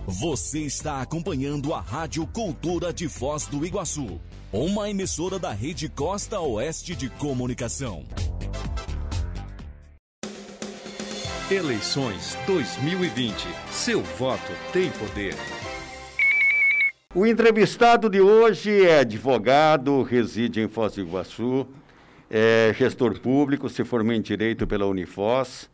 Você está acompanhando a Rádio Cultura de Foz do Iguaçu, uma emissora da Rede Costa Oeste de Comunicação. Eleições 2020. Seu voto tem poder. O entrevistado de hoje é advogado, reside em Foz do Iguaçu, é gestor público, se formou em Direito pela Unifoz,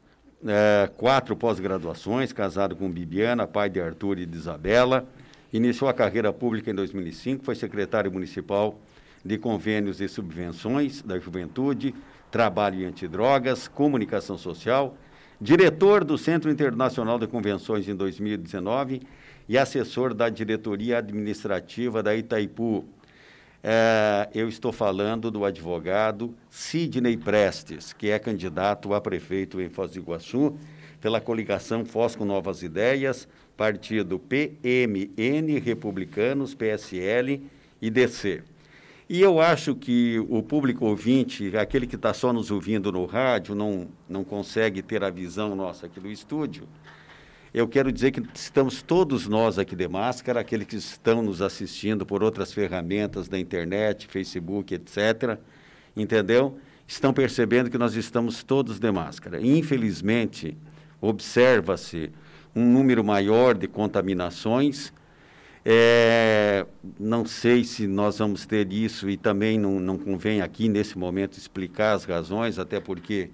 4 pós-graduações, casado com Bibiana, pai de Arthur e de Isabela. Iniciou a carreira pública em 2005, foi secretário municipal de Convênios e Subvenções da Juventude, Trabalho e Antidrogas, Comunicação Social, diretor do Centro Internacional de Convenções em 2019 e assessor da diretoria administrativa da Itaipu. Eu estou falando do advogado Sidney Prestes, que é candidato a prefeito em Foz do Iguaçu, pela coligação Foz com Novas Ideias, partido PMN, Republicanos, PSL e DC. E eu acho que o público ouvinte, aquele que está só nos ouvindo no rádio, não consegue ter a visão nossa aqui do estúdio. Eu quero dizer que estamos todos nós aqui de máscara, aqueles que estão nos assistindo por outras ferramentas da internet, Facebook, etc., entendeu? Estão percebendo que nós estamos todos de máscara. Infelizmente, observa-se um número maior de contaminações. Não sei se nós vamos ter isso e também não convém aqui, nesse momento, explicar as razões, até porque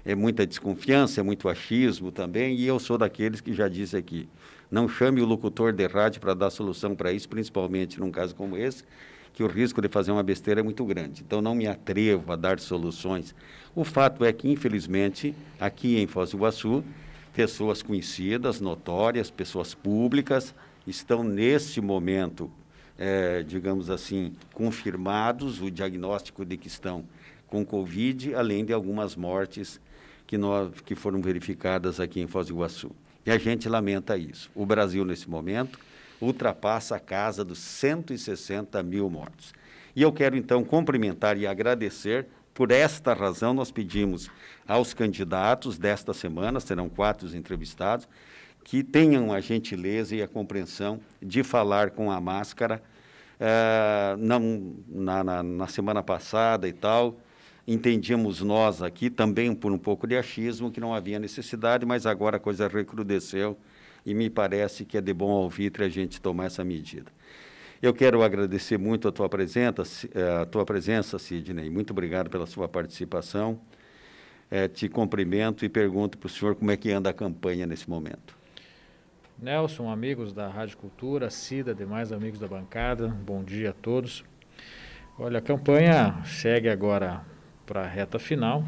é muita desconfiança, é muito achismo também, e eu sou daqueles que já disse aqui, não chame o locutor de rádio para dar solução para isso, principalmente num caso como esse, que o risco de fazer uma besteira é muito grande. Então, não me atrevo a dar soluções. O fato é que, infelizmente, aqui em Foz do Iguaçu, pessoas conhecidas, notórias, pessoas públicas, estão neste momento, digamos assim, confirmados o diagnóstico de que estão com Covid, além de algumas mortes que foram verificadas aqui em Foz do Iguaçu. E a gente lamenta isso. O Brasil, nesse momento, ultrapassa a casa dos 160 mil mortos. E eu quero, então, cumprimentar e agradecer. Por esta razão, nós pedimos aos candidatos desta semana, serão 4 entrevistados, que tenham a gentileza e a compreensão de falar com a máscara. Na semana passada e tal, entendíamos nós aqui, também por um pouco de achismo, que não havia necessidade, mas agora a coisa recrudesceu e me parece que é de bom alvitre a gente tomar essa medida. Eu quero agradecer muito a tua presença, Sidney. Muito obrigado pela sua participação. Te cumprimento e pergunto para o senhor como é que anda a campanha nesse momento. Nelson, amigos da Rádio Cultura, Cida, demais amigos da bancada, bom dia a todos. Olha, a campanha segue agora para a reta final.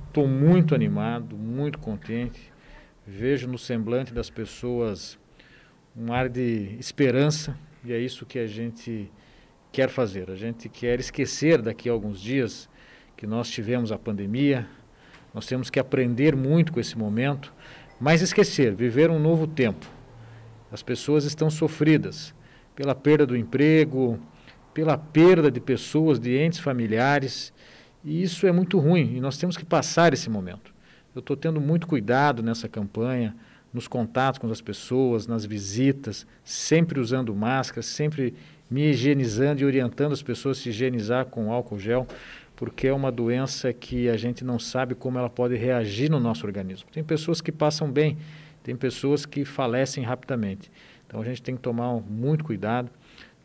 Estou muito animado, muito contente. Vejo no semblante das pessoas um ar de esperança e é isso que a gente quer fazer. A gente quer esquecer daqui a alguns dias que nós tivemos a pandemia. Nós temos que aprender muito com esse momento, mas esquecer, viver um novo tempo. As pessoas estão sofridas pela perda do emprego, pela perda de pessoas, de entes familiares, e isso é muito ruim, e nós temos que passar esse momento. Eu estou tendo muito cuidado nessa campanha, nos contatos com as pessoas, nas visitas, sempre usando máscara, sempre me higienizando e orientando as pessoas a se higienizar com álcool gel, porque é uma doença que a gente não sabe como ela pode reagir no nosso organismo. Tem pessoas que passam bem, tem pessoas que falecem rapidamente. Então a gente tem que tomar muito cuidado,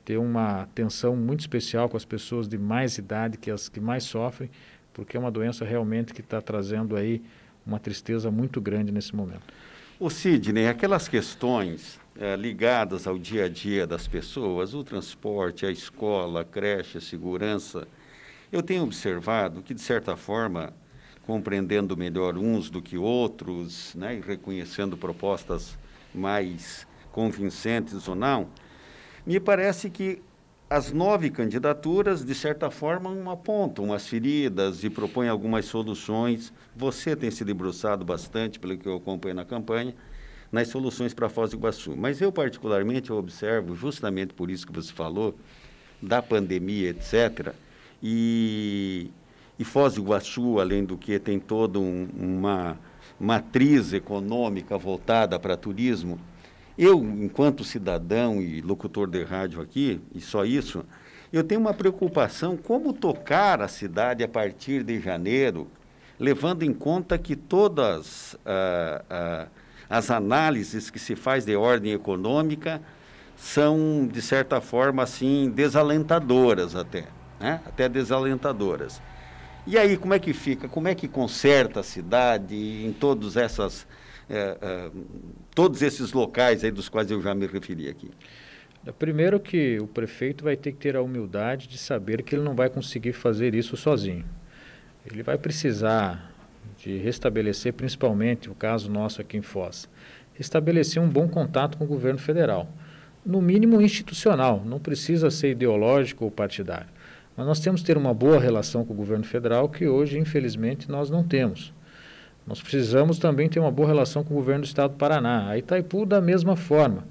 ter uma atenção muito especial com as pessoas de mais idade, que as que mais sofrem, porque é uma doença realmente que está trazendo aí uma tristeza muito grande nesse momento. O Sidney, aquelas questões ligadas ao dia a dia das pessoas, o transporte, a escola, a creche, a segurança, eu tenho observado que, de certa forma, compreendendo melhor uns do que outros, né, e reconhecendo propostas mais convincentes ou não, me parece que as 9 candidaturas, de certa forma, apontam as feridas e propõem algumas soluções. Você tem se debruçado bastante, pelo que eu acompanho na campanha, nas soluções para Foz do Iguaçu. Mas eu, particularmente, observo, justamente por isso que você falou, da pandemia, etc., e Foz do Iguaçu, além do que, tem toda uma matriz econômica voltada para turismo. Eu, enquanto cidadão e locutor de rádio aqui, e só isso, eu tenho uma preocupação como tocar a cidade a partir de janeiro, levando em conta que todas as análises que se faz de ordem econômica são, de certa forma, assim, desalentadoras até, né? Até desalentadoras. E aí, como é que fica? Como é que conserta a cidade em todos esses locais aí dos quais eu já me referi aqui? Primeiro que o prefeito vai ter que ter a humildade de saber que ele não vai conseguir fazer isso sozinho. Ele vai precisar de restabelecer, principalmente o caso nosso aqui em Foz, restabelecer um bom contato com o governo federal, no mínimo institucional, não precisa ser ideológico ou partidário. Mas nós temos que ter uma boa relação com o governo federal, que hoje, infelizmente, nós não temos. Nós precisamos também ter uma boa relação com o governo do estado do Paraná. A Itaipu, da mesma forma.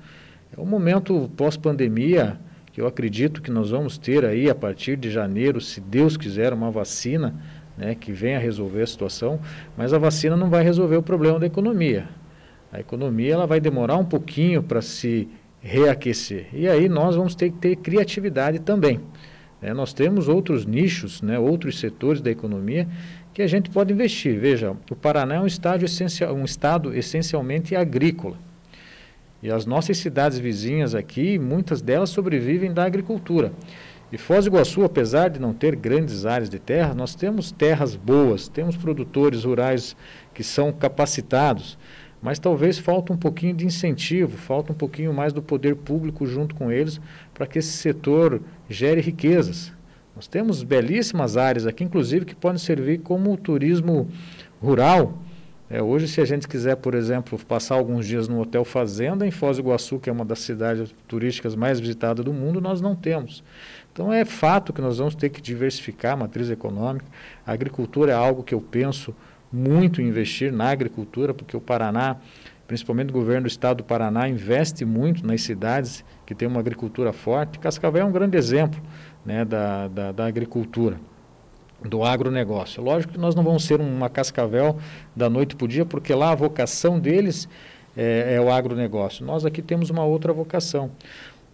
É um momento pós-pandemia que eu acredito que nós vamos ter aí, a partir de janeiro, se Deus quiser, uma vacina, né, que venha resolver a situação, mas a vacina não vai resolver o problema da economia. A economia ela vai demorar um pouquinho para se reaquecer. E aí nós vamos ter que ter criatividade também. Nós temos outros nichos, né, outros setores da economia que a gente pode investir. Veja, o Paraná é um estado essencialmente agrícola. E as nossas cidades vizinhas aqui, muitas delas sobrevivem da agricultura. E Foz do Iguaçu, apesar de não ter grandes áreas de terra, nós temos terras boas, temos produtores rurais que são capacitados, mas talvez falta um pouquinho de incentivo, falta um pouquinho mais do poder público junto com eles para que esse setor gere riquezas. Nós temos belíssimas áreas aqui, inclusive, que podem servir como turismo rural. Hoje, se a gente quiser, por exemplo, passar alguns dias no Hotel Fazenda, em Foz do Iguaçu, que é uma das cidades turísticas mais visitadas do mundo, nós não temos. Então, é fato que nós vamos ter que diversificar a matriz econômica. A agricultura é algo que eu penso muito em investir na agricultura, porque o Paraná, principalmente o governo do estado do Paraná, investe muito nas cidades que têm uma agricultura forte. Cascavel é um grande exemplo, né, da agricultura, do agronegócio. Lógico que nós não vamos ser uma Cascavel da noite para o dia, porque lá a vocação deles é o agronegócio. Nós aqui temos uma outra vocação.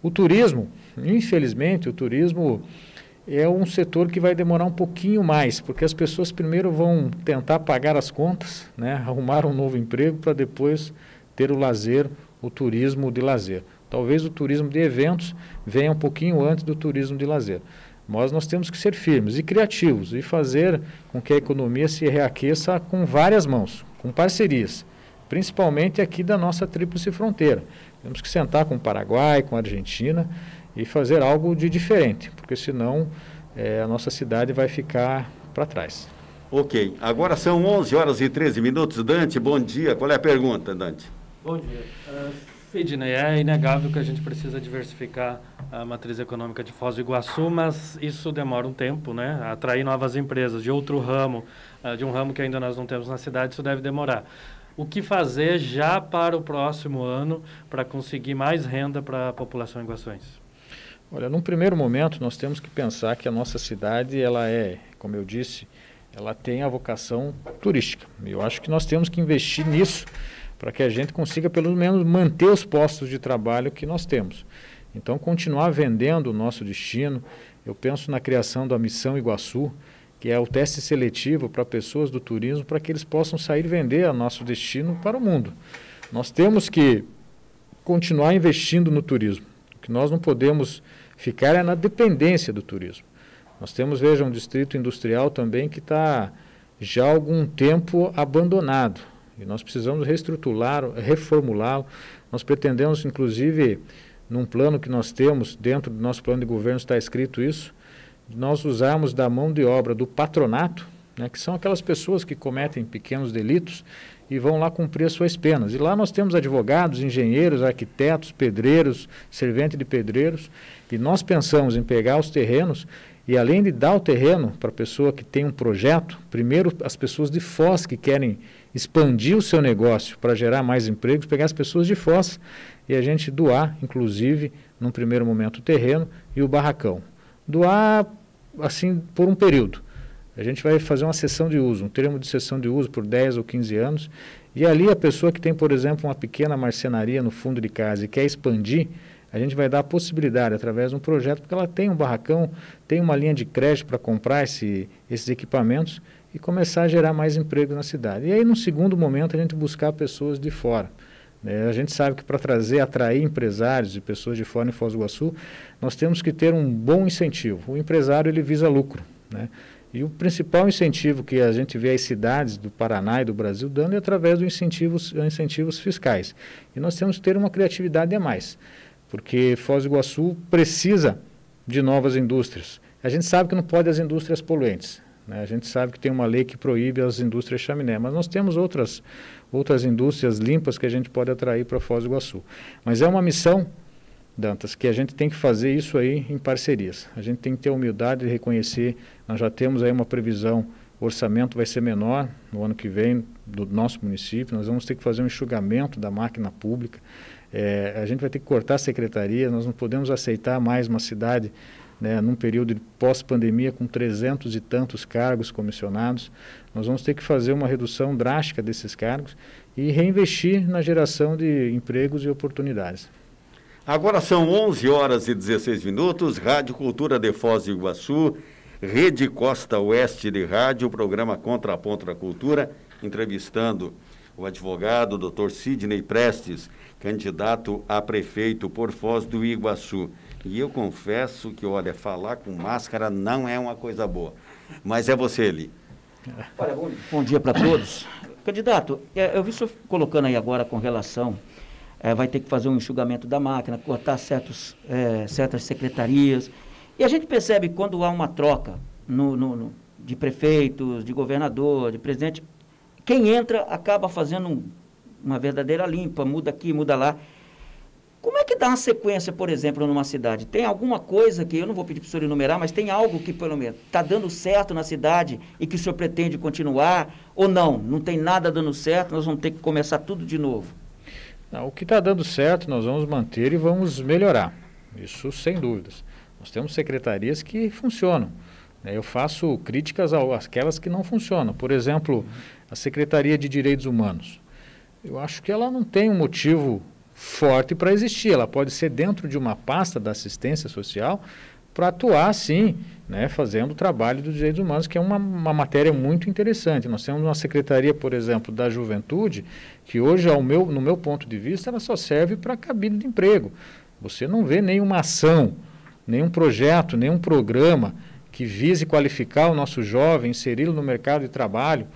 O turismo, infelizmente, o turismo é um setor que vai demorar um pouquinho mais, porque as pessoas primeiro vão tentar pagar as contas, né, arrumar um novo emprego para depois ter o lazer, o turismo de lazer. Talvez o turismo de eventos venha um pouquinho antes do turismo de lazer. Mas nós temos que ser firmes e criativos e fazer com que a economia se reaqueça com várias mãos, com parcerias, principalmente aqui da nossa tríplice fronteira. Temos que sentar com o Paraguai, com a Argentina e fazer algo de diferente, porque senão a nossa cidade vai ficar para trás. Ok, agora são 11 horas e 13 minutos. Dante, bom dia. Qual é a pergunta, Dante? Bom dia. Sidney, é inegável que a gente precisa diversificar a matriz econômica de Foz do Iguaçu, mas isso demora um tempo, né? Atrair novas empresas de outro ramo, de um ramo que ainda nós não temos na cidade, isso deve demorar. O que fazer já para o próximo ano para conseguir mais renda para a população iguaçuense? Olha, num primeiro momento nós temos que pensar que a nossa cidade, ela como eu disse, ela tem a vocação turística. Eu acho que nós temos que investir nisso para que a gente consiga pelo menos manter os postos de trabalho que nós temos. Então, continuar vendendo o nosso destino. Eu penso na criação da Missão Iguaçu, que é o teste seletivo para pessoas do turismo, para que eles possam sair e vender o nosso destino para o mundo. Nós temos que continuar investindo no turismo. O que nós não podemos ficar é na dependência do turismo. Nós temos, veja, um distrito industrial também que está já há algum tempo abandonado. E nós precisamos reformulá-lo. Nós pretendemos, inclusive, num plano que nós temos, dentro do nosso plano de governo está escrito isso, nós usarmos da mão de obra do patronato, né, que são aquelas pessoas que cometem pequenos delitos e vão lá cumprir as suas penas. E lá nós temos advogados, engenheiros, arquitetos, pedreiros, servente de pedreiros, e nós pensamos em pegar os terrenos e, além de dar o terreno para a pessoa que tem um projeto, primeiro as pessoas de Foz que querem expandir o seu negócio para gerar mais empregos, pegar as pessoas de Foz e a gente doar, inclusive, num primeiro momento, o terreno e o barracão. Doar, assim, por um período. A gente vai fazer uma cessão de uso, um termo de cessão de uso por 10 ou 15 anos, e ali a pessoa que tem, por exemplo, uma pequena marcenaria no fundo de casa e quer expandir, a gente vai dar a possibilidade, através de um projeto, porque ela tem um barracão, tem uma linha de crédito para comprar esses equipamentos e começar a gerar mais emprego na cidade. E aí, num segundo momento, a gente buscar pessoas de fora. A gente sabe que para atrair empresários e pessoas de fora em Foz do Iguaçu, nós temos que ter um bom incentivo. O empresário, ele visa lucro, né? E o principal incentivo que a gente vê as cidades do Paraná e do Brasil dando é através dos incentivos fiscais. E nós temos que ter uma criatividade a mais, porque Foz do Iguaçu precisa de novas indústrias. A gente sabe que não pode as indústrias poluentes, né? A gente sabe que tem uma lei que proíbe as indústrias chaminé, mas nós temos outras indústrias limpas que a gente pode atrair para Foz do Iguaçu. Mas é uma missão, Dantas, que a gente tem que fazer isso aí em parcerias. A gente tem que ter a humildade de reconhecer, nós já temos aí uma previsão, o orçamento vai ser menor no ano que vem do nosso município, nós vamos ter que fazer um enxugamento da máquina pública, a gente vai ter que cortar a secretaria, nós não podemos aceitar mais uma cidade, né, num período de pós-pandemia com 300 e tantos cargos comissionados. Nós vamos ter que fazer uma redução drástica desses cargos e reinvestir na geração de empregos e oportunidades. Agora são 11 horas e 16 minutos, Rádio Cultura de Foz do Iguaçu, Rede Costa Oeste de Rádio, programa Contraponto da Cultura, entrevistando o advogado Dr. Sidney Prestes, candidato a prefeito por Foz do Iguaçu. E eu confesso que, olha, falar com máscara não é uma coisa boa. Mas é você, Eli. Olha, bom dia para todos. Candidato, eu vi o senhor colocando aí agora com relação, vai ter que fazer um enxugamento da máquina, cortar certas secretarias. E a gente percebe quando há uma troca de prefeitos, de governador, de presidente, quem entra acaba fazendo uma verdadeira limpa, muda aqui, muda lá. Como é que dá uma sequência, por exemplo, numa cidade? Tem alguma coisa que, eu não vou pedir para o senhor enumerar, mas tem algo que, pelo menos, está dando certo na cidade e que o senhor pretende continuar? Ou não? Não tem nada dando certo, nós vamos ter que começar tudo de novo? Não, o que está dando certo nós vamos manter e vamos melhorar. Isso sem dúvidas. Nós temos secretarias que funcionam. Eu faço críticas àquelas que não funcionam. Por exemplo, a Secretaria de Direitos Humanos. Eu acho que ela não tem um motivo forte para existir. Ela pode ser dentro de uma pasta da assistência social para atuar, sim, né, fazendo o trabalho dos direitos humanos, que é uma matéria muito interessante. Nós temos uma secretaria, por exemplo, da juventude, que hoje, no meu ponto de vista, ela só serve para cabide de emprego. Você não vê nenhuma ação, nenhum projeto, nenhum programa que vise qualificar o nosso jovem, inseri-lo no mercado de trabalho.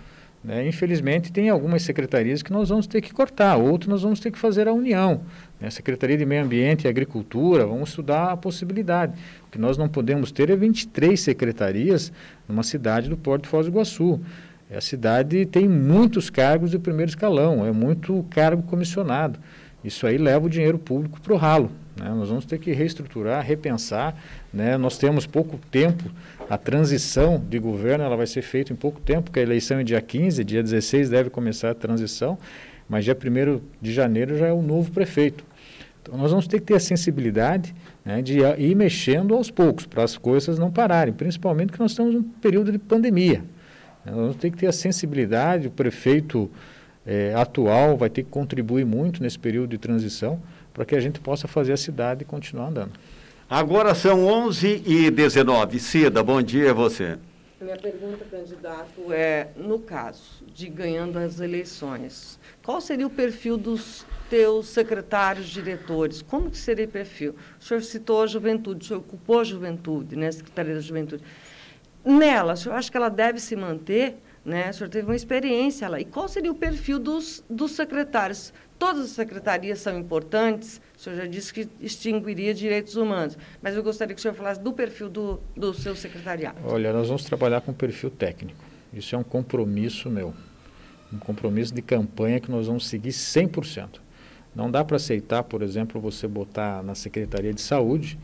Infelizmente, tem algumas secretarias que nós vamos ter que cortar, outras nós vamos ter que fazer a união. A Secretaria de Meio Ambiente e Agricultura, vamos estudar a possibilidade. O que nós não podemos ter é 23 secretarias numa cidade do Porto de Foz do Iguaçu. A cidade tem muitos cargos de primeiro escalão, é muito cargo comissionado. Isso aí leva o dinheiro público para o ralo. Nós vamos ter que reestruturar, repensar. Nós temos pouco tempo, a transição de governo ela vai ser feita em pouco tempo, porque a eleição é dia 15, dia 16 deve começar a transição, mas dia 1º de janeiro já é o novo prefeito. Então nós vamos ter que ter a sensibilidade, de ir mexendo aos poucos, para as coisas não pararem, principalmente porque nós estamos num período de pandemia. Nós vamos ter que ter a sensibilidade, o prefeito atual vai ter que contribuir muito nesse período de transição, para que a gente possa fazer a cidade continuar andando. Agora são 11h19. Cida, bom dia a você. Minha pergunta, candidato, é, no caso de ganhando as eleições, qual seria o perfil dos teus secretários, diretores? Como que seria o perfil? O senhor citou a juventude, o senhor ocupou a juventude, né, a Secretaria da Juventude. Nela, o senhor acha que ela deve se manter? Né? O senhor teve uma experiência lá. E qual seria o perfil dos secretários? Todas as secretarias são importantes, o senhor já disse que extinguiria direitos humanos, mas eu gostaria que o senhor falasse do perfil do seu secretariado. Olha, nós vamos trabalhar com perfil técnico. Isso é um compromisso meu, um compromisso de campanha que nós vamos seguir 100%. Não dá para aceitar, por exemplo, você botar na Secretaria de Saúde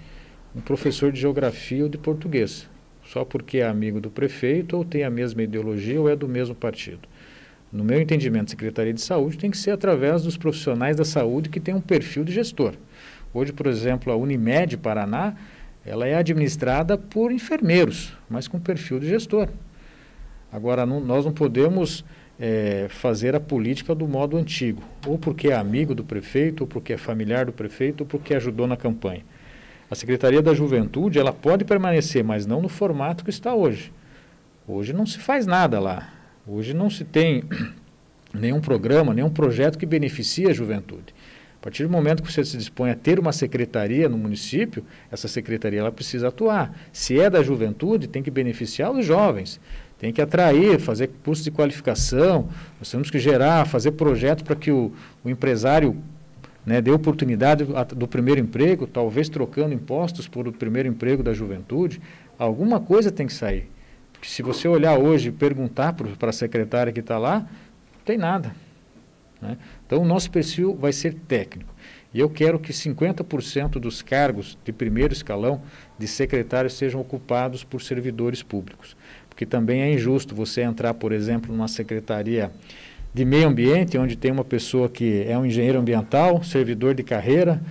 um professor de geografia ou de português, só porque é amigo do prefeito ou tem a mesma ideologia ou é do mesmo partido. No meu entendimento, a Secretaria de Saúde tem que ser através dos profissionais da saúde que têm um perfil de gestor. Hoje, por exemplo, a Unimed Paraná, ela é administrada por enfermeiros, mas com perfil de gestor. Agora, nós não podemos fazer a política do modo antigo, ou porque é amigo do prefeito, ou porque é familiar do prefeito, ou porque ajudou na campanha. A Secretaria da Juventude, ela pode permanecer, mas não no formato que está hoje. Hoje não se faz nada lá. Hoje não se tem nenhum programa, nenhum projeto que beneficie a juventude. A partir do momento que você se dispõe a ter uma secretaria no município, essa secretaria ela precisa atuar. Se é da juventude, tem que beneficiar os jovens, tem que atrair, fazer curso de qualificação, nós temos que gerar, fazer projetos para que o empresário, né, dê oportunidade do primeiro emprego, talvez trocando impostos por o primeiro emprego da juventude. Alguma coisa tem que sair. Porque se você olhar hoje e perguntar para a secretária que está lá, não tem nada. Né? Então, o nosso perfil vai ser técnico. E eu quero que 50% dos cargos de primeiro escalão de secretários sejam ocupados por servidores públicos. Porque também é injusto você entrar, por exemplo, numa secretaria de meio ambiente, onde tem uma pessoa que é um engenheiro ambiental, servidor de carreira,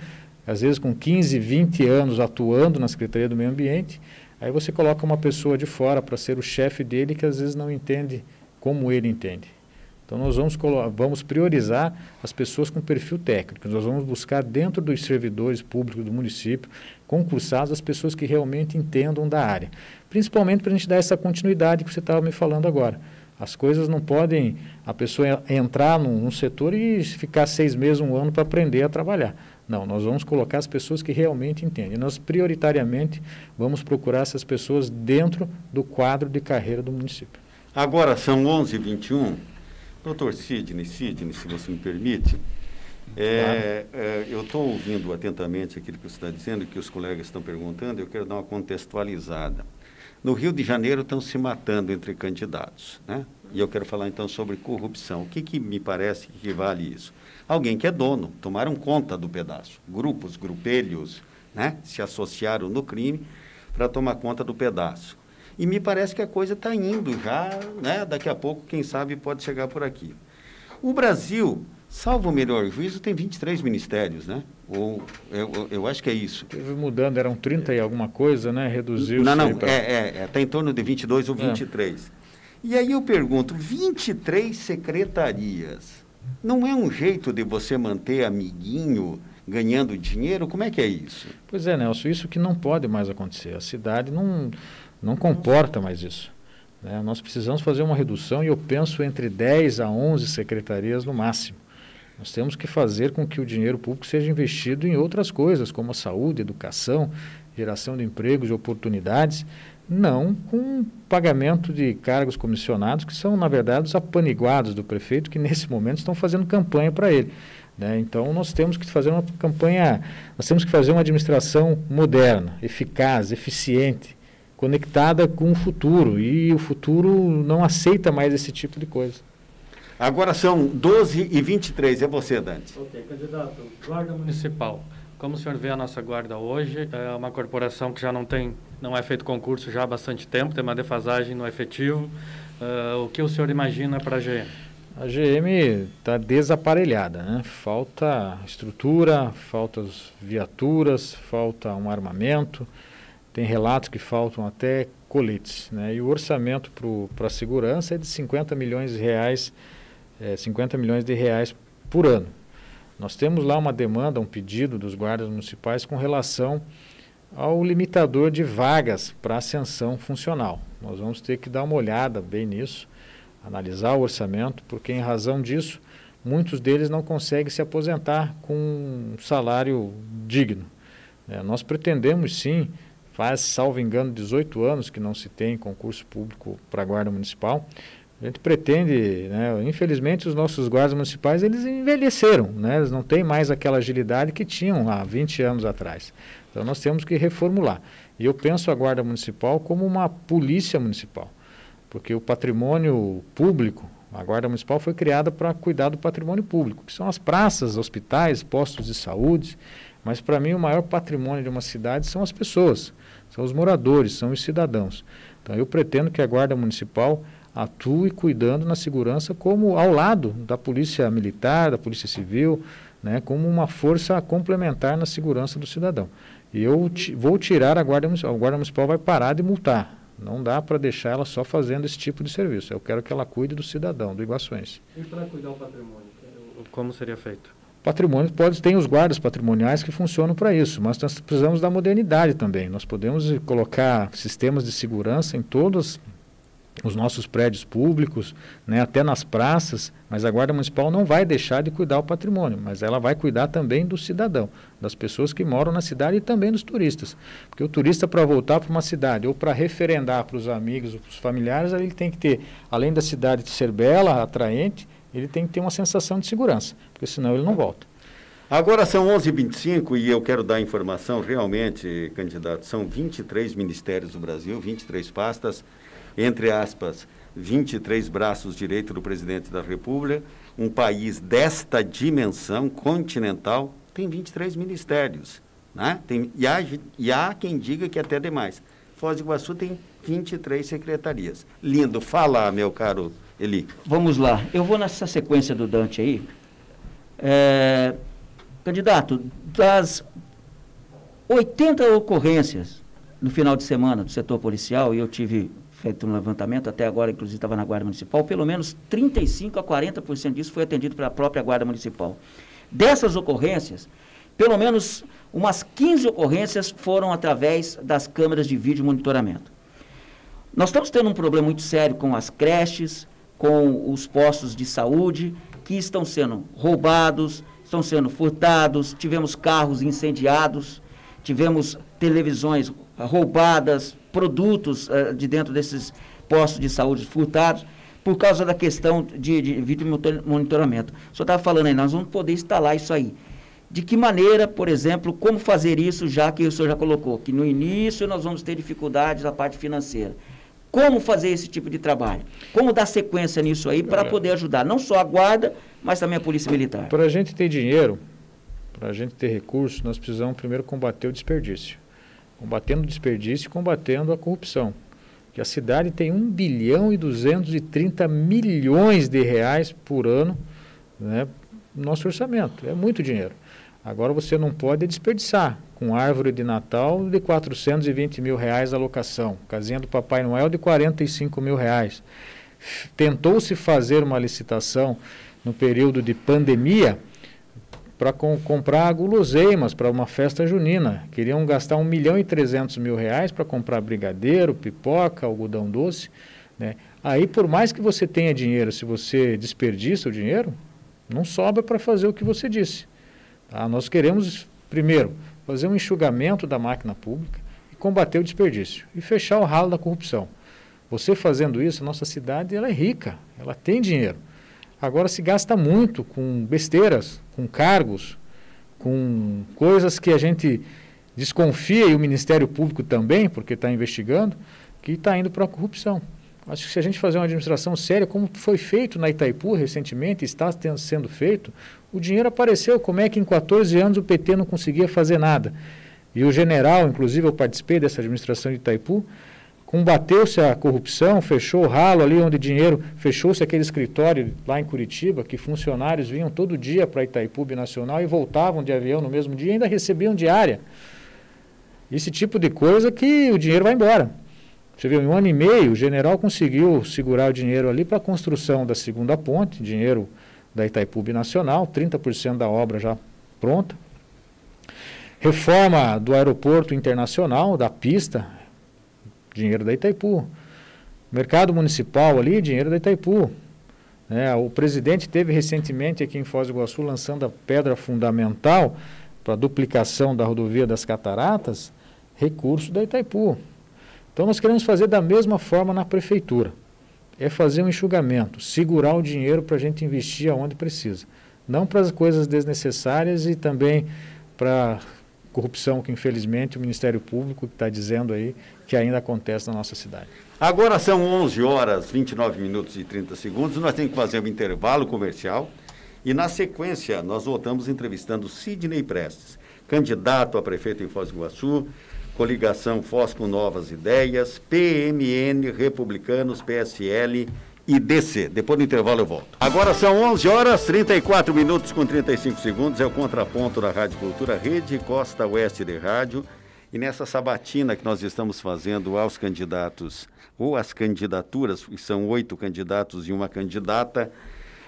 às vezes com 15, 20 anos atuando na Secretaria do Meio Ambiente, aí você coloca uma pessoa de fora para ser o chefe dele, que às vezes não entende como ele entende. Então, nós vamos priorizar as pessoas com perfil técnico. Nós vamos buscar dentro dos servidores públicos do município, concursados, as pessoas que realmente entendam da área. Principalmente para a gente dar essa continuidade que você estava me falando agora. As coisas não podem, a pessoa entrar num setor e ficar 6 meses, 1 ano para aprender a trabalhar. Não, nós vamos colocar as pessoas que realmente entendem. Nós, prioritariamente, vamos procurar essas pessoas dentro do quadro de carreira do município. Agora, são 11h21. Doutor Sidney, se você me permite, eu estou ouvindo atentamente aquilo que você está dizendo, que os colegas estão perguntando, eu quero dar uma contextualizada. No Rio de Janeiro estão se matando entre candidatos, né? E eu quero falar então sobre corrupção. O que me parece que equivale isso? Alguém que é dono, tomaram conta do pedaço. Grupos, grupelhos, né? Se associaram no crime para tomar conta do pedaço. E me parece que a coisa está indo já, né? Daqui a pouco, quem sabe, pode chegar por aqui. O Brasil, salvo o melhor juízo, tem 23 ministérios, né? Ou, eu acho que é isso. Teve mudando, eram 30 e alguma coisa, né? Reduziu. Não, está em torno de 22 ou 23. E aí eu pergunto, 23 secretarias, não é um jeito de você manter amiguinho ganhando dinheiro? Como é que é isso? Pois é, Nelson, isso que não pode mais acontecer. A cidade não comporta mais isso. Né? Nós precisamos fazer uma redução e eu penso entre 10 a 11 secretarias no máximo. Nós temos que fazer com que o dinheiro público seja investido em outras coisas, como a saúde, educação, geração de empregos e oportunidades, não com pagamento de cargos comissionados, que são, na verdade, os apaniguados do prefeito, que nesse momento estão fazendo campanha para ele. Né? Então, nós temos que fazer uma campanha, nós temos que fazer uma administração moderna, eficaz, eficiente, conectada com o futuro, e o futuro não aceita mais esse tipo de coisa. Agora são 12h23, é você, Dante. Ok, candidato, Guarda Municipal. Como o senhor vê a nossa Guarda hoje, é uma corporação que já não é feito concurso já há bastante tempo, tem uma defasagem no efetivo. O que o senhor imagina para a GM? A GM está desaparelhada, né? Falta estrutura, falta viaturas, falta um armamento. Tem relatos que faltam até coletes, né? E o orçamento para a segurança é de 50 milhões de reais por ano. Nós temos lá uma demanda, um pedido dos guardas municipais com relação ao limitador de vagas para ascensão funcional. Nós vamos ter que dar uma olhada bem nisso, analisar o orçamento, porque em razão disso, muitos deles não conseguem se aposentar com um salário digno. Nós pretendemos sim, faz, salvo engano, 18 anos que não se tem concurso público para a Guarda Municipal. A gente pretende, né, infelizmente os nossos guardas municipais, eles envelheceram, né, eles não têm mais aquela agilidade que tinham há 20 anos atrás. Então nós temos que reformular. E eu penso a Guarda Municipal como uma polícia municipal, porque o patrimônio público, a Guarda Municipal foi criada para cuidar do patrimônio público, que são as praças, hospitais, postos de saúde, mas para mim o maior patrimônio de uma cidade são as pessoas, são os moradores, são os cidadãos. Então eu pretendo que a Guarda Municipal atue cuidando na segurança como ao lado da Polícia Militar, da Polícia Civil, né, como uma força complementar na segurança do cidadão. E eu vou tirar a Guarda Municipal vai parar de multar. Não dá para deixar ela só fazendo esse tipo de serviço. Eu quero que ela cuide do cidadão, do iguaçuense. E para cuidar do patrimônio, como seria feito? Patrimônio tem os guardas patrimoniais que funcionam para isso, mas nós precisamos da modernidade também. Nós podemos colocar sistemas de segurança em todos os nossos prédios públicos, né, até nas praças, mas a Guarda Municipal não vai deixar de cuidar do patrimônio, mas ela vai cuidar também do cidadão, das pessoas que moram na cidade e também dos turistas. Porque o turista, para voltar para uma cidade ou para referendar para os amigos ou para os familiares, ele tem que ter, além da cidade ser bela, atraente, ele tem que ter uma sensação de segurança, porque senão ele não volta. Agora são 11h25 e eu quero dar informação, realmente, candidato, são 23 ministérios do Brasil, 23 pastas, entre aspas, 23 braços direitos do presidente da República. Um país desta dimensão continental tem 23 ministérios, né? E há quem diga que até demais. Foz do Iguaçu tem 23 secretarias. Lindo. Fala, meu caro Eli. Vamos lá. Eu vou nessa sequência do Dante aí. Candidato, das 80 ocorrências no final de semana do setor policial, e eu tive feito um levantamento, até agora, inclusive, estava na Guarda Municipal, pelo menos 35% a 40% disso foi atendido pela própria Guarda Municipal. Dessas ocorrências, pelo menos umas 15 ocorrências foram através das câmeras de vídeo monitoramento. Nós estamos tendo um problema muito sério com as creches, com os postos de saúde, que estão sendo roubados, estão sendo furtados, tivemos carros incendiados, tivemos televisões roubadas, produtos de dentro desses postos de saúde furtados, por causa da questão de vídeo monitoramento. O senhor estava falando aí, nós vamos poder instalar isso aí. De que maneira, por exemplo, como fazer isso, já que o senhor já colocou, que no início nós vamos ter dificuldades na parte financeira. Como fazer esse tipo de trabalho? Como dar sequência nisso aí para poder ajudar não só a guarda, mas também a polícia militar? Para a gente ter dinheiro, para a gente ter recursos, nós precisamos primeiro combater o desperdício. Combatendo o desperdício e combatendo a corrupção. Que a cidade tem 1 bilhão e 230 milhões de reais por ano, né, no nosso orçamento. É muito dinheiro. Agora você não pode desperdiçar. Com árvore de Natal de 420 mil reais a alocação. Casinha do Papai Noel de 45 mil reais. Tentou-se fazer uma licitação no período de pandemia para comprar guloseimas para uma festa junina. Queriam gastar 1 milhão e 300 mil reais para comprar brigadeiro, pipoca, algodão doce, né? Aí, por mais que você tenha dinheiro, se você desperdiça o dinheiro, não sobra para fazer o que você disse. Tá? Nós queremos, primeiro, fazer um enxugamento da máquina pública e combater o desperdício. E fechar o ralo da corrupção. Você fazendo isso, a nossa cidade ela é rica, ela tem dinheiro. Agora se gasta muito com besteiras, com cargos, com coisas que a gente desconfia, e o Ministério Público também, porque está investigando, que está indo para a corrupção. Acho que se a gente fazer uma administração séria, como foi feito na Itaipu recentemente, está sendo feito, o dinheiro apareceu. Como é que em 14 anos o PT não conseguia fazer nada? E o general, inclusive eu participei dessa administração de Itaipu, combateu-se a corrupção, fechou o ralo ali onde dinheiro, fechou-se aquele escritório lá em Curitiba, que funcionários vinham todo dia para Itaipu Binacional e voltavam de avião no mesmo dia e ainda recebiam diária. Esse tipo de coisa que o dinheiro vai embora. Você viu, em 1 ano e meio, o general conseguiu segurar o dinheiro ali para a construção da segunda ponte, dinheiro da Itaipu Binacional, 30% da obra já pronta. Reforma do aeroporto internacional, da pista, dinheiro da Itaipu. Mercado municipal ali, dinheiro da Itaipu. O presidente teve recentemente aqui em Foz do Iguaçu lançando a pedra fundamental para a duplicação da rodovia das Cataratas, recurso da Itaipu. Então nós queremos fazer da mesma forma na prefeitura. É fazer um enxugamento, segurar o dinheiro para a gente investir aonde precisa. Não para as coisas desnecessárias e também para corrupção que infelizmente o Ministério Público está dizendo aí que ainda acontece na nossa cidade. Agora são 11 horas, 29 minutos e 30 segundos, nós temos que fazer um intervalo comercial e na sequência nós voltamos entrevistando Sidney Prestes, candidato a prefeito em Foz do Iguaçu, coligação Foz com Novas Ideias, PMN, Republicanos, PSL e DC. Depois do intervalo eu volto. Agora são 11 horas, 34 minutos com 35 segundos, é o contraponto da Rádio Cultura, Rede Costa Oeste de Rádio. E nessa sabatina que nós estamos fazendo aos candidatos, ou às candidaturas, que são 8 candidatos e uma candidata,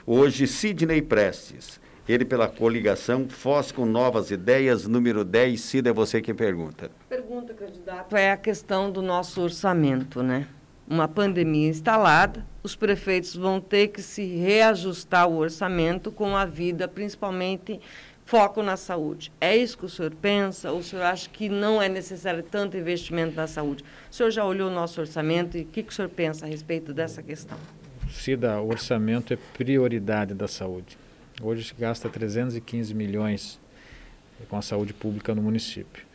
hoje Sidney Prestes, ele pela coligação Foz com Novas Ideias, número 10. Cida, é você que pergunta. Pergunta, candidato, é a questão do nosso orçamento, né? Uma pandemia instalada, os prefeitos vão ter que se reajustar o orçamento com a vida, principalmente foco na saúde. É isso que o senhor pensa? Ou o senhor acha que não é necessário tanto investimento na saúde? O senhor já olhou o nosso orçamento e o que o senhor pensa a respeito dessa questão? Cida, o orçamento é prioridade da saúde. Hoje se gasta 315 milhões com a saúde pública no município.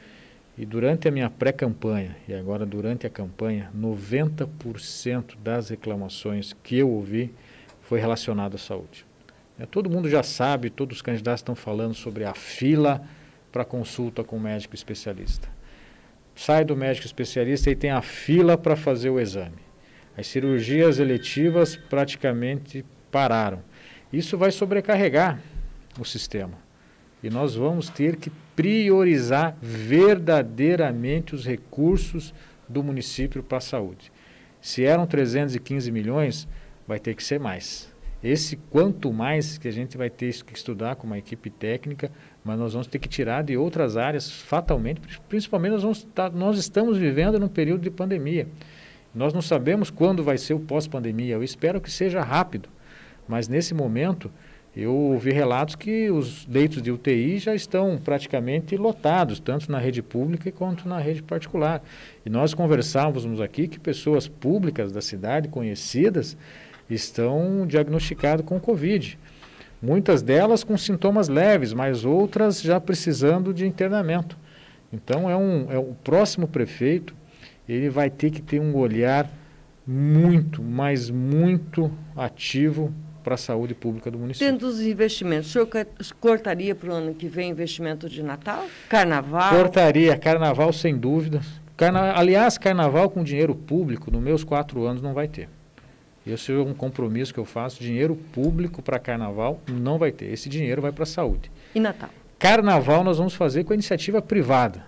E durante a minha pré-campanha, e agora durante a campanha, 90% das reclamações que eu ouvi foi relacionado à saúde. Todo mundo já sabe, todos os candidatos estão falando sobre a fila para consulta com o médico especialista. Sai do médico especialista e tem a fila para fazer o exame. As cirurgias eletivas praticamente pararam. Isso vai sobrecarregar o sistema. E nós vamos ter que priorizar verdadeiramente os recursos do município para a saúde. Se eram 315 milhões, vai ter que ser mais. Esse quanto mais que a gente vai ter que estudar com uma equipe técnica, mas nós vamos ter que tirar de outras áreas fatalmente, principalmente nós estamos vivendo num período de pandemia. Nós não sabemos quando vai ser o pós-pandemia, eu espero que seja rápido, mas nesse momento eu ouvi relatos que os leitos de UTI já estão praticamente lotados, tanto na rede pública quanto na rede particular. E nós conversávamos aqui que pessoas públicas da cidade, conhecidas, estão diagnosticadas com Covid. Muitas delas com sintomas leves, mas outras já precisando de internamento. Então, o próximo prefeito, ele vai ter que ter um olhar muito, mas muito ativo para a saúde pública do município. Dentro dos investimentos, o senhor cortaria para o ano que vem investimento de Natal? Carnaval? Cortaria, carnaval sem dúvida. Aliás, carnaval com dinheiro público, nos meus 4 anos não vai ter. Esse é um compromisso que eu faço, dinheiro público para carnaval não vai ter. Esse dinheiro vai para a saúde. E Natal? Carnaval nós vamos fazer com a iniciativa privada.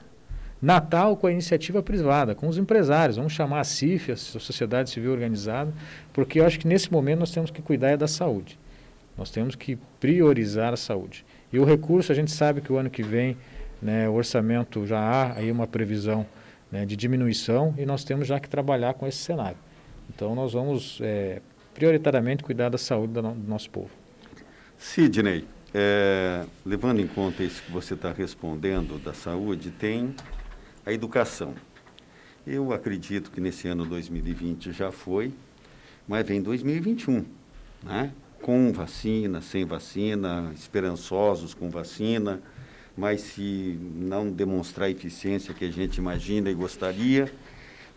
Natal com a iniciativa privada, com os empresários. Vamos chamar a CIF, a Sociedade Civil Organizada, porque eu acho que nesse momento nós temos que cuidar da saúde. Nós temos que priorizar a saúde. E o recurso, a gente sabe que o ano que vem, né, o orçamento já há aí uma previsão, né, de diminuição e nós temos já que trabalhar com esse cenário. Então, nós vamos prioritariamente cuidar da saúde do nosso povo. Sidney, levando em conta isso que você está respondendo da saúde, tem a educação. Eu acredito que nesse ano 2020 já foi, mas vem 2021, né? Com vacina, sem vacina, esperançosos com vacina, mas se não demonstrar a eficiência que a gente imagina e gostaria,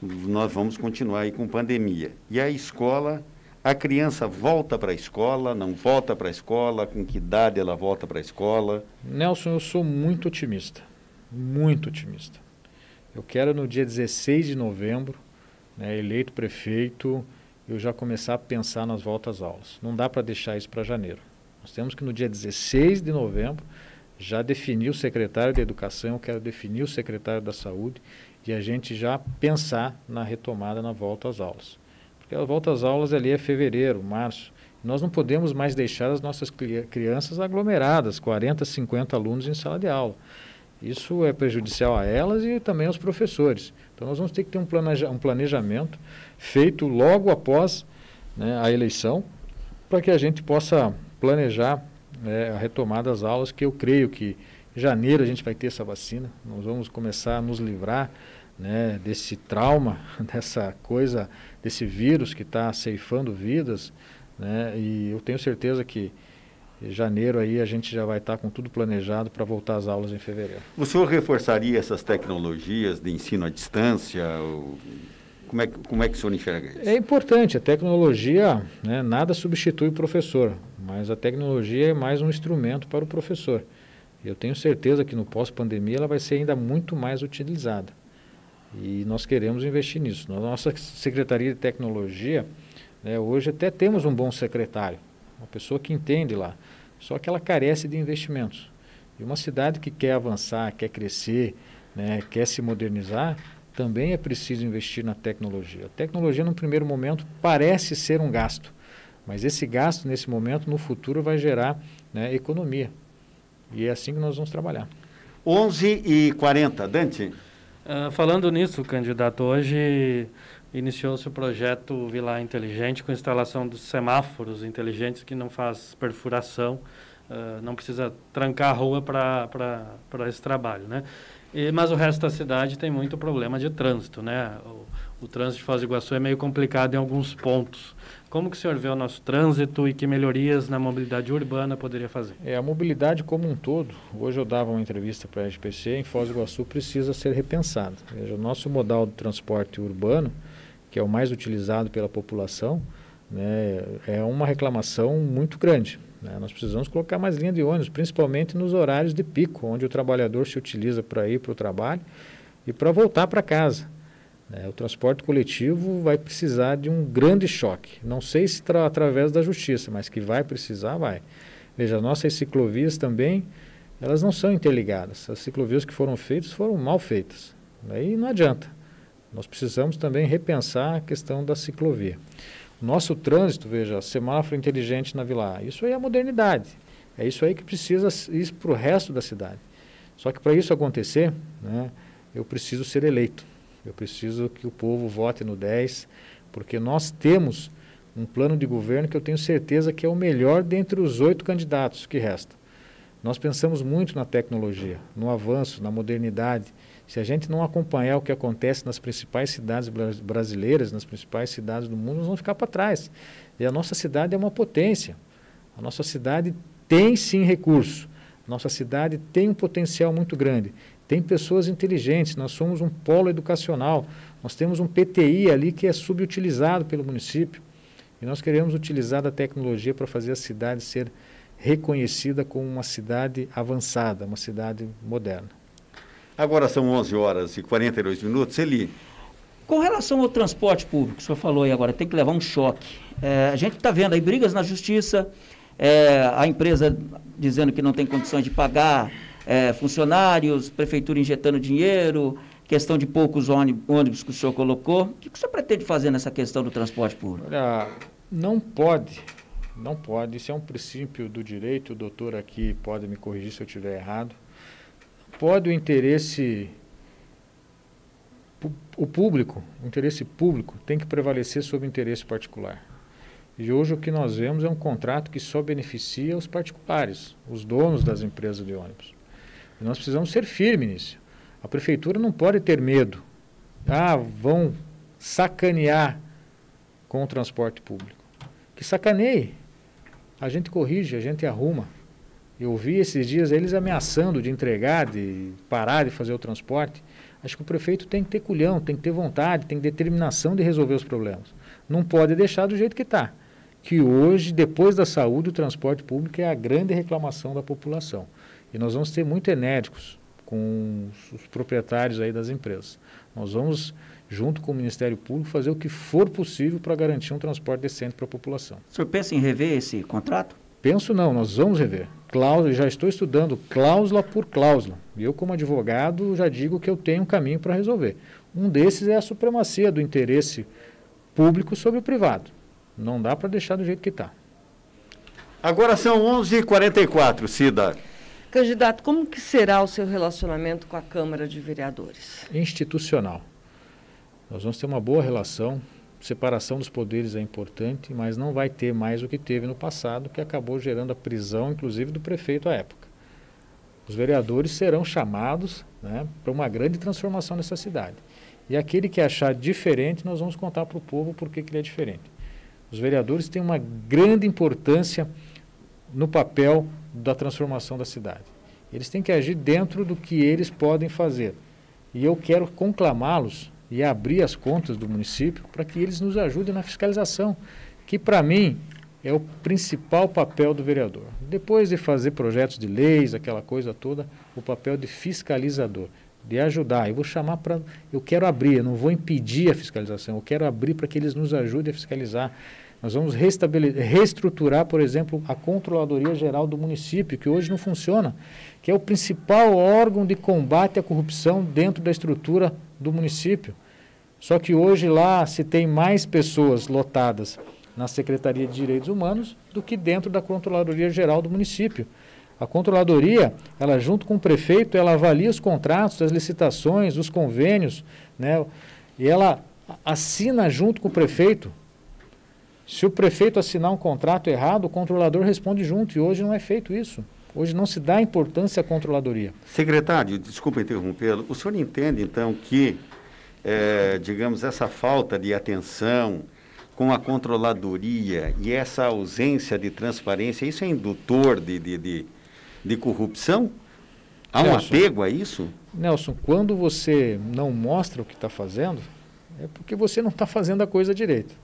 nós vamos continuar aí com pandemia. E a escola, a criança volta para a escola, não volta para a escola, com que idade ela volta para a escola? Nelson, eu sou muito otimista, muito otimista. Eu quero no dia 16 de novembro, né, eleito prefeito, eu já começar a pensar nas voltas às aulas. Não dá para deixar isso para janeiro. Nós temos que no dia 16 de novembro já definir o secretário de Educação, eu quero definir o secretário da Saúde, e a gente já pensar na retomada, na volta às aulas. Porque a volta às aulas ali é fevereiro, março. Nós não podemos mais deixar as nossas crianças aglomeradas, 40, 50 alunos em sala de aula. Isso é prejudicial a elas e também aos professores. Então nós vamos ter que ter um planejamento feito logo após, né, a eleição, para que a gente possa planejar a retomada das aulas, que eu creio que em janeiro a gente vai ter essa vacina, nós vamos começar a nos livrar, né, desse trauma, dessa coisa, desse vírus que está ceifando vidas, né, e eu tenho certeza que em janeiro aí a gente já vai estar com tudo planejado para voltar às aulas em fevereiro. O senhor reforçaria essas tecnologias de ensino à distância? Como é que o senhor enxerga isso? É importante, a tecnologia, né, nada substitui o professor, mas a tecnologia é mais um instrumento para o professor. Eu tenho certeza que no pós-pandemia ela vai ser ainda muito mais utilizada. E nós queremos investir nisso. Na nossa Secretaria de Tecnologia, né, hoje até temos um bom secretário, uma pessoa que entende lá, só que ela carece de investimentos. E uma cidade que quer avançar, quer crescer, né, quer se modernizar, também é preciso investir na tecnologia. A tecnologia, num primeiro momento, parece ser um gasto, mas esse gasto, nesse momento, no futuro, vai gerar, né, economia. E é assim que nós vamos trabalhar. 11h40, Dante. Falando nisso, candidato, hoje iniciou-se o projeto Vila Inteligente com instalação dos semáforos inteligentes que não faz perfuração, não precisa trancar a rua para esse trabalho, né? Mas o resto da cidade tem muito problema de trânsito, né? O trânsito de Foz do Iguaçu é meio complicado em alguns pontos. Como que o senhor vê o nosso trânsito e que melhorias na mobilidade urbana poderia fazer? A mobilidade como um todo, hoje eu dava uma entrevista para a SPC, em Foz do Iguaçu precisa ser repensado. Veja, o nosso modal de transporte urbano, que é o mais utilizado pela população, né, é uma reclamação muito grande, né? Nós precisamos colocar mais linha de ônibus, principalmente nos horários de pico, onde o trabalhador se utiliza para ir para o trabalho e para voltar para casa. O transporte coletivo vai precisar de um grande choque. Não sei se através da justiça, mas que vai precisar, vai. Veja, nossas ciclovias também, elas não são interligadas. As ciclovias que foram feitas foram mal feitas. Aí não adianta. Nós precisamos também repensar a questão da ciclovia. O nosso trânsito, veja, semáforo inteligente na Vila, isso aí é a modernidade. É isso aí que precisa ir para o resto da cidade. Só que para isso acontecer, né, eu preciso ser eleito. Eu preciso que o povo vote no 10, porque nós temos um plano de governo que eu tenho certeza que é o melhor dentre os 8 candidatos que restam. Nós pensamos muito na tecnologia, no avanço, na modernidade. Se a gente não acompanhar o que acontece nas principais cidades brasileiras, nas principais cidades do mundo, nós vamos ficar para trás. E a nossa cidade é uma potência. A nossa cidade tem sim recurso. Nossa cidade tem um potencial muito grande. Tem pessoas inteligentes, nós somos um polo educacional, nós temos um PTI ali que é subutilizado pelo município e nós queremos utilizar a tecnologia para fazer a cidade ser reconhecida como uma cidade avançada, uma cidade moderna. Agora são 11h42, Eli. Com relação ao transporte público, o senhor falou aí agora, tem que levar um choque. A gente está vendo aí brigas na justiça, a empresa dizendo que não tem condições de pagar funcionários, prefeitura injetando dinheiro, questão de poucos ônibus que o senhor colocou. O que o senhor pretende fazer nessa questão do transporte público? Olha, não pode, isso é um princípio do direito, o doutor aqui pode me corrigir se eu estiver errado. Pode o interesse público tem que prevalecer sobre o interesse particular. E hoje o que nós vemos é um contrato que só beneficia os particulares, os donos das empresas de ônibus. E nós precisamos ser firmes nisso. A prefeitura não pode ter medo. Vão sacanear com o transporte público. Que sacaneie. A gente corrige, a gente arruma. Eu vi esses dias eles ameaçando de entregar, de parar de fazer o transporte. Acho que o prefeito tem que ter culhão, tem que ter vontade, tem determinação de resolver os problemas. Não pode deixar do jeito que está. Que hoje, depois da saúde, o transporte público é a grande reclamação da população. E nós vamos ser muito enérgicos com os proprietários aí das empresas. Nós vamos, junto com o Ministério Público, fazer o que for possível para garantir um transporte decente para a população. O senhor pensa em rever esse contrato? Penso não, nós vamos rever. Já estou estudando cláusula por cláusula. E eu, como advogado, já digo que eu tenho um caminho para resolver. Um desses é a supremacia do interesse público sobre o privado. Não dá para deixar do jeito que está. Agora são 11h44, Cida. Candidato, como que será o seu relacionamento com a Câmara de Vereadores? Institucional. Nós vamos ter uma boa relação. Separação dos poderes é importante, mas não vai ter mais o que teve no passado, que acabou gerando a prisão, inclusive, do prefeito à época. Os vereadores serão chamados, né, para uma grande transformação nessa cidade. E aquele que achar diferente, nós vamos contar para o povo por que ele é diferente. Os vereadores têm uma grande importância no papel da transformação da cidade. Eles têm que agir dentro do que eles podem fazer. E eu quero conclamá-los e abrir as contas do município para que eles nos ajudem na fiscalização, que para mim é o principal papel do vereador. Depois de fazer projetos de leis, aquela coisa toda, o papel de fiscalizador, de ajudar. Eu quero abrir, eu não vou impedir a fiscalização, eu quero abrir para que eles nos ajudem a fiscalizar. Nós vamos reestruturar, por exemplo, a Controladoria Geral do município, que hoje não funciona, que é o principal órgão de combate à corrupção dentro da estrutura do município. Só que hoje lá se tem mais pessoas lotadas na Secretaria de Direitos Humanos do que dentro da Controladoria Geral do município. A Controladoria, ela junto com o prefeito, ela avalia os contratos, as licitações, os convênios, né? E ela assina junto com o prefeito. Se o prefeito assinar um contrato errado, o controlador responde junto, e hoje não é feito isso. Hoje não se dá importância à controladoria. Secretário, desculpa interrompê-lo, o senhor entende então que, digamos, essa falta de atenção com a controladoria e essa ausência de transparência, isso é indutor de corrupção? Há um apego a isso? Nelson, quando você não mostra o que está fazendo, é porque você não está fazendo a coisa direito.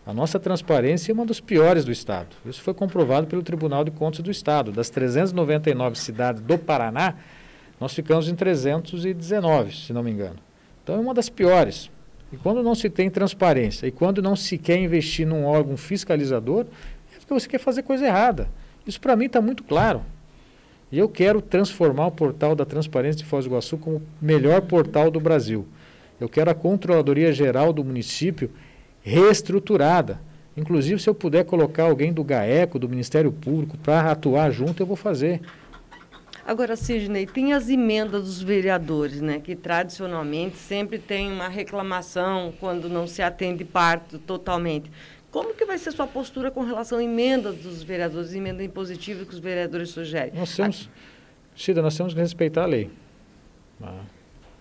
A nossa transparência é uma dos piores do Estado. Isso foi comprovado pelo Tribunal de Contas do Estado. Das 399 cidades do Paraná, nós ficamos em 319, se não me engano. Então é uma das piores. E quando não se tem transparência e quando não se quer investir num órgão fiscalizador, é porque você quer fazer coisa errada. Isso para mim está muito claro. E eu quero transformar o portal da Transparência de Foz do Iguaçu como o melhor portal do Brasil. Eu quero a Controladoria Geral do município reestruturada. Inclusive, se eu puder colocar alguém do GAECO, do Ministério Público, para atuar junto, eu vou fazer. Agora, Sidney, tem as emendas dos vereadores, né, que tradicionalmente sempre tem uma reclamação quando não se atende parte totalmente. Como que vai ser sua postura com relação à emenda dos vereadores, emenda impositiva que os vereadores sugerem? Cida, nós temos que respeitar a lei.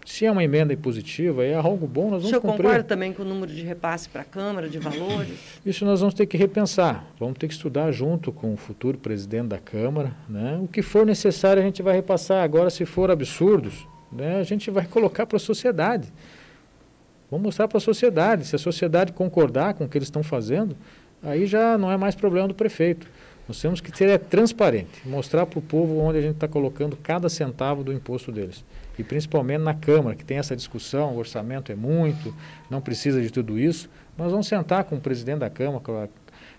Se é uma emenda impositiva, é algo bom, nós vamos cumprir. O senhor concorda também com o número de repasse para a Câmara, de valores? Isso nós vamos ter que repensar. Vamos ter que estudar junto com o futuro presidente da Câmara, né? O que for necessário a gente vai repassar. Agora, se for absurdos, né, a gente vai colocar para a sociedade. Vamos mostrar para a sociedade. Se a sociedade concordar com o que eles estão fazendo, aí já não é mais problema do prefeito. Nós temos que ser transparente, mostrar para o povo onde a gente está colocando cada centavo do imposto deles. E principalmente na Câmara, que tem essa discussão, o orçamento é muito, não precisa de tudo isso. Nós vamos sentar com o presidente da Câmara,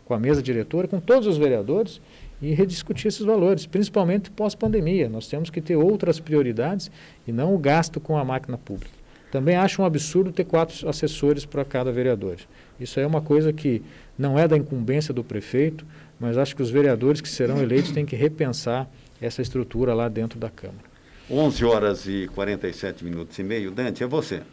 com a mesa diretora, com todos os vereadores e rediscutir esses valores, principalmente pós-pandemia. Nós temos que ter outras prioridades e não o gasto com a máquina pública. Também acho um absurdo ter 4 assessores para cada vereador. Isso é uma coisa que não é da incumbência do prefeito, mas acho que os vereadores que serão eleitos têm que repensar essa estrutura lá dentro da Câmara. 11 horas e 47 minutos e meio. Dante, é você.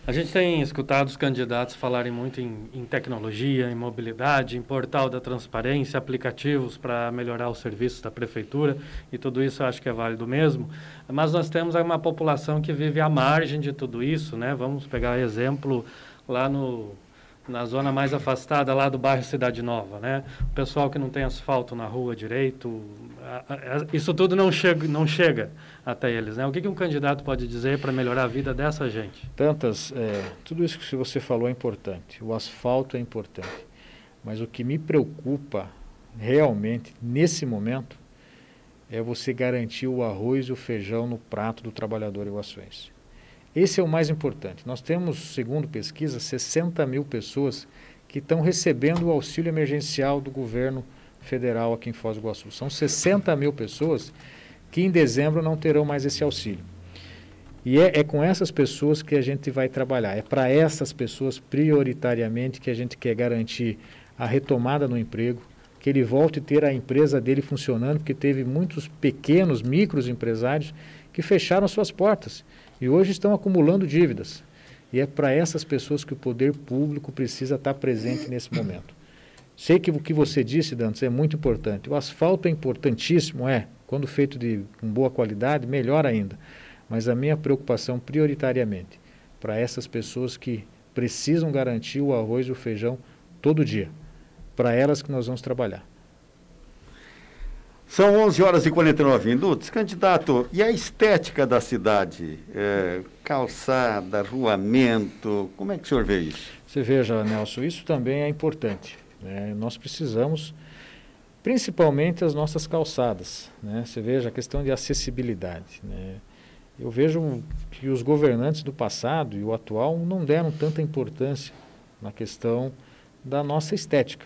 A gente tem escutado os candidatos falarem muito em tecnologia, em mobilidade, em portal da transparência, aplicativos para melhorar os serviços da prefeitura, e tudo isso eu acho que é válido mesmo. Mas nós temos uma população que vive à margem de tudo isso, né? Vamos pegar exemplo lá na zona mais afastada lá do bairro Cidade Nova, né? O pessoal que não tem asfalto na rua direito, isso tudo não chega até eles, né? O que um candidato pode dizer para melhorar a vida dessa gente? Tudo isso que você falou é importante, o asfalto é importante, mas o que me preocupa realmente nesse momento é você garantir o arroz e o feijão no prato do trabalhador iguaçuense. Esse é o mais importante. Nós temos, segundo pesquisa, 60 mil pessoas que estão recebendo o auxílio emergencial do governo federal aqui em Foz do Iguaçu. São 60 mil pessoas que em dezembro não terão mais esse auxílio. E é com essas pessoas que a gente vai trabalhar. É para essas pessoas, prioritariamente, que a gente quer garantir a retomada no emprego, que ele volte a ter a empresa dele funcionando, porque teve muitos pequenos, micros empresários que fecharam suas portas e hoje estão acumulando dívidas. E é para essas pessoas que o poder público precisa estar presente nesse momento. Sei que o que você disse, Dantas, é muito importante. O asfalto é importantíssimo, quando feito com boa qualidade, melhor ainda. Mas a minha preocupação prioritariamente para essas pessoas que precisam garantir o arroz e o feijão todo dia. Para elas que nós vamos trabalhar. São 11 horas e 49 minutos. Candidato, e a estética da cidade? Calçada, arruamento, como é que o senhor vê isso? Você veja, Nelson, isso também é importante. Nós precisamos, principalmente as nossas calçadas. Você veja a questão de acessibilidade. Eu vejo que os governantes do passado e o atual não deram tanta importância na questão da nossa estética.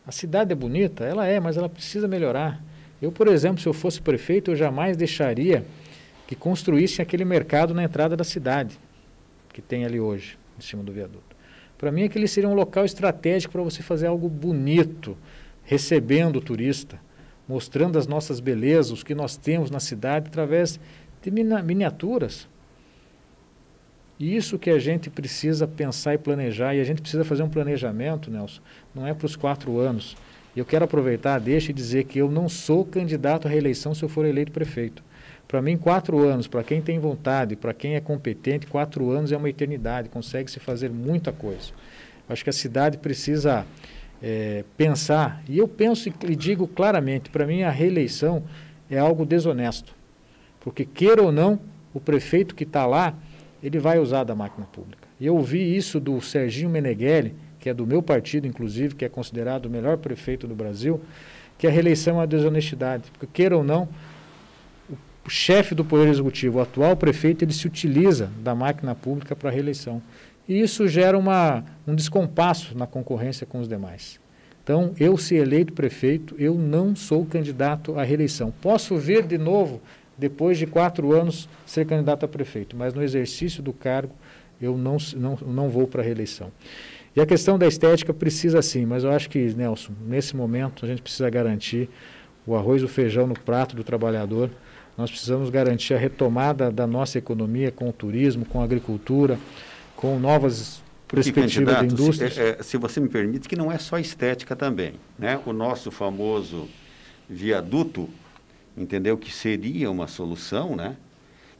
A cidade é bonita? Ela é, mas ela precisa melhorar. Eu, por exemplo, se eu fosse prefeito, eu jamais deixaria que construíssem aquele mercado na entrada da cidade, que tem ali hoje, em cima do viaduto. Para mim, aquele seria um local estratégico para você fazer algo bonito, recebendo o turista, mostrando as nossas belezas, o que nós temos na cidade, através de miniaturas. E isso que a gente precisa pensar e planejar, e a gente precisa fazer um planejamento, Nelson, não é para os 4 anos. E eu quero aproveitar, deixa e dizer que eu não sou candidato à reeleição se eu for eleito prefeito. Para mim, 4 anos, para quem tem vontade, para quem é competente, 4 anos é uma eternidade, consegue-se fazer muita coisa. Acho que a cidade precisa pensar, e eu penso e digo claramente, para mim a reeleição é algo desonesto, porque queira ou não, o prefeito que está lá, ele vai usar da máquina pública. E eu ouvi isso do Serginho Meneghelli, que é do meu partido, inclusive, que é considerado o melhor prefeito do Brasil, que a reeleição é uma desonestidade, porque queira ou não, o chefe do Poder Executivo, o atual prefeito, ele se utiliza da máquina pública para a reeleição. E isso gera um descompasso na concorrência com os demais. Então, eu, se eleito prefeito, eu não sou candidato à reeleição. Posso vir de novo, depois de 4 anos, ser candidato a prefeito, mas no exercício do cargo, eu não vou para a reeleição. E a questão da estética precisa sim, mas eu acho que, Nelson, nesse momento, a gente precisa garantir o arroz e o feijão no prato do trabalhador. Nós precisamos garantir a retomada da nossa economia com o turismo, com a agricultura, com novas perspectivas de indústria. Se você me permite, que não é só estética também, né? O nosso famoso viaduto, entendeu, que seria uma solução, né?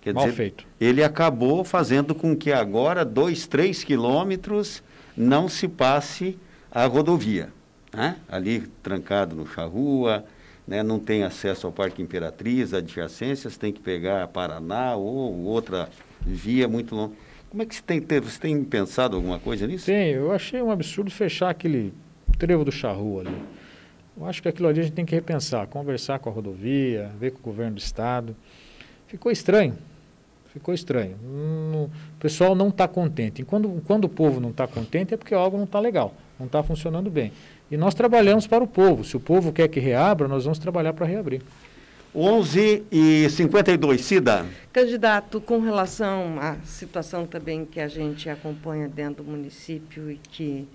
Quer Mal dizer, feito. Ele acabou fazendo com que agora 2, 3 quilômetros não se passe a rodovia, né? Ali trancado no Charrua, né? Não tem acesso ao Parque Imperatriz, adjacências, tem que pegar a Paraná ou outra via muito longa. Como é que você tem pensado alguma coisa nisso? Tem, eu achei um absurdo fechar aquele trevo do Charrua ali. Eu acho que aquilo ali a gente tem que repensar, conversar com a rodovia, ver com o governo do estado. Ficou estranho, o pessoal não está contente. E quando o povo não está contente é porque algo não está legal, não está funcionando bem. E nós trabalhamos para o povo. Se o povo quer que reabra, nós vamos trabalhar para reabrir. 11h52, Cida. Candidato, com relação à situação também que a gente acompanha dentro do município e que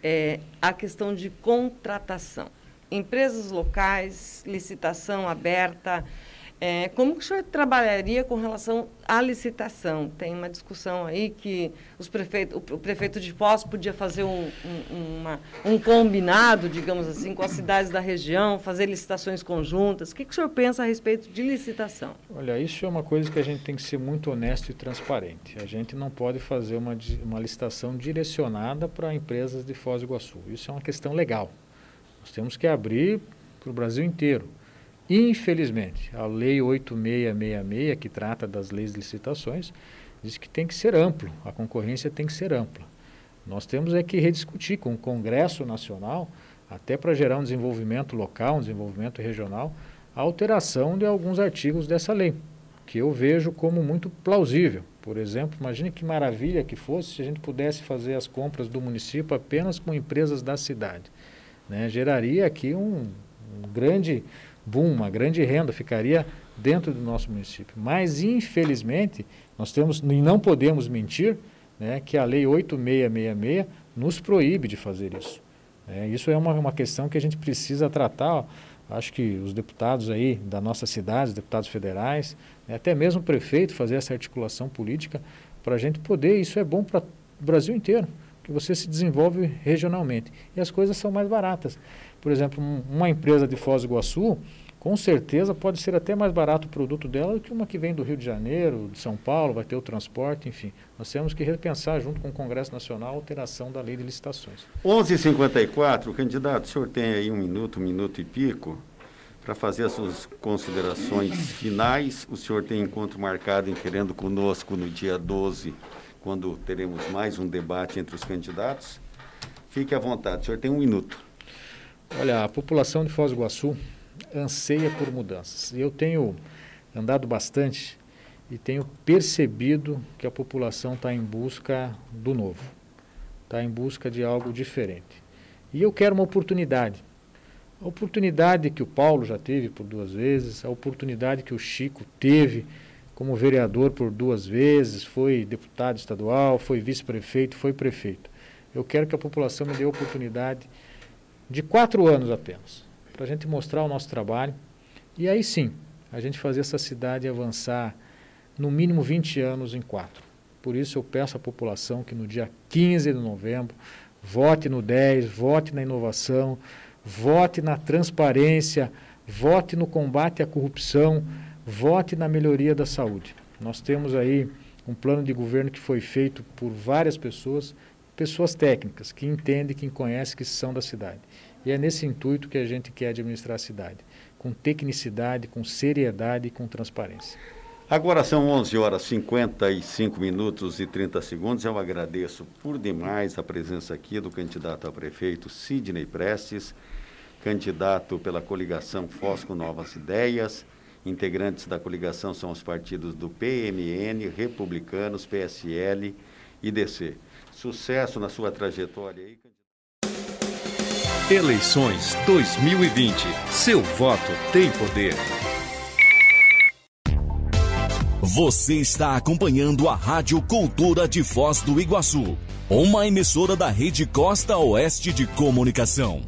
é a questão de contratação. Empresas locais, licitação aberta, como que o senhor trabalharia com relação à licitação? Tem uma discussão aí que o prefeito de Foz podia fazer um combinado, digamos assim, com as cidades da região, fazer licitações conjuntas. O que o senhor pensa a respeito de licitação? Olha, isso é uma coisa que a gente tem que ser muito honesto e transparente. A gente não pode fazer uma licitação direcionada para empresas de Foz do Iguaçu. Isso é uma questão legal. Nós temos que abrir para o Brasil inteiro. Infelizmente, a Lei 8666, que trata das leis de licitações, diz que tem que ser amplo, a concorrência tem que ser ampla. Nós temos que rediscutir com o Congresso Nacional, até para gerar um desenvolvimento local, um desenvolvimento regional, a alteração de alguns artigos dessa lei, que eu vejo como muito plausível. Por exemplo, imagine que maravilha que fosse se a gente pudesse fazer as compras do município apenas com empresas da cidade, né? Geraria aqui um grande boom, uma grande renda, ficaria dentro do nosso município. Mas, infelizmente, nós temos, e não podemos mentir, né, que a Lei 8666 nos proíbe de fazer isso. Isso é uma questão que a gente precisa tratar. Acho que os deputados aí da nossa cidade, os deputados federais, até mesmo o prefeito, fazer essa articulação política para a gente poder, isso é bom para o Brasil inteiro, que você se desenvolve regionalmente. E as coisas são mais baratas. Por exemplo, uma empresa de Foz do Iguaçu, com certeza pode ser até mais barato o produto dela do que uma que vem do Rio de Janeiro, de São Paulo, vai ter o transporte, enfim. Nós temos que repensar, junto com o Congresso Nacional, a alteração da lei de licitações. 11h54, candidato, o senhor tem aí um minuto e pico, para fazer as suas considerações finais. O senhor tem encontro marcado em Querendo Conosco no dia 12, quando teremos mais um debate entre os candidatos. Fique à vontade, o senhor tem um minuto. Olha, a população de Foz do Iguaçu anseia por mudanças. Eu tenho andado bastante e tenho percebido que a população está em busca do novo, está em busca de algo diferente. E eu quero uma oportunidade. A oportunidade que o Paulo já teve por 2 vezes, a oportunidade que o Chico teve como vereador por 2 vezes, foi deputado estadual, foi vice-prefeito, foi prefeito. Eu quero que a população me dê a oportunidade de 4 anos apenas, para a gente mostrar o nosso trabalho e aí sim, a gente fazer essa cidade avançar no mínimo 20 anos em 4. Por isso eu peço à população que no dia 15 de novembro, vote no 10, vote na inovação, vote na transparência, vote no combate à corrupção, vote na melhoria da saúde. Nós temos aí um plano de governo que foi feito por várias pessoas técnicas, que entendem, que conhecem, que são da cidade. E é nesse intuito que a gente quer administrar a cidade, com tecnicidade, com seriedade e com transparência. Agora são 11h55min e 30 segundos. Eu agradeço por demais a presença aqui do candidato a prefeito Sidney Prestes, candidato pela coligação Fosco Novas Ideias. Integrantes da coligação são os partidos do PMN, Republicanos, PSL e DC. Sucesso na sua trajetória aí. Eleições 2020. Seu voto tem poder. Você está acompanhando a Rádio Cultura de Foz do Iguaçu, uma emissora da Rede Costa Oeste de Comunicação.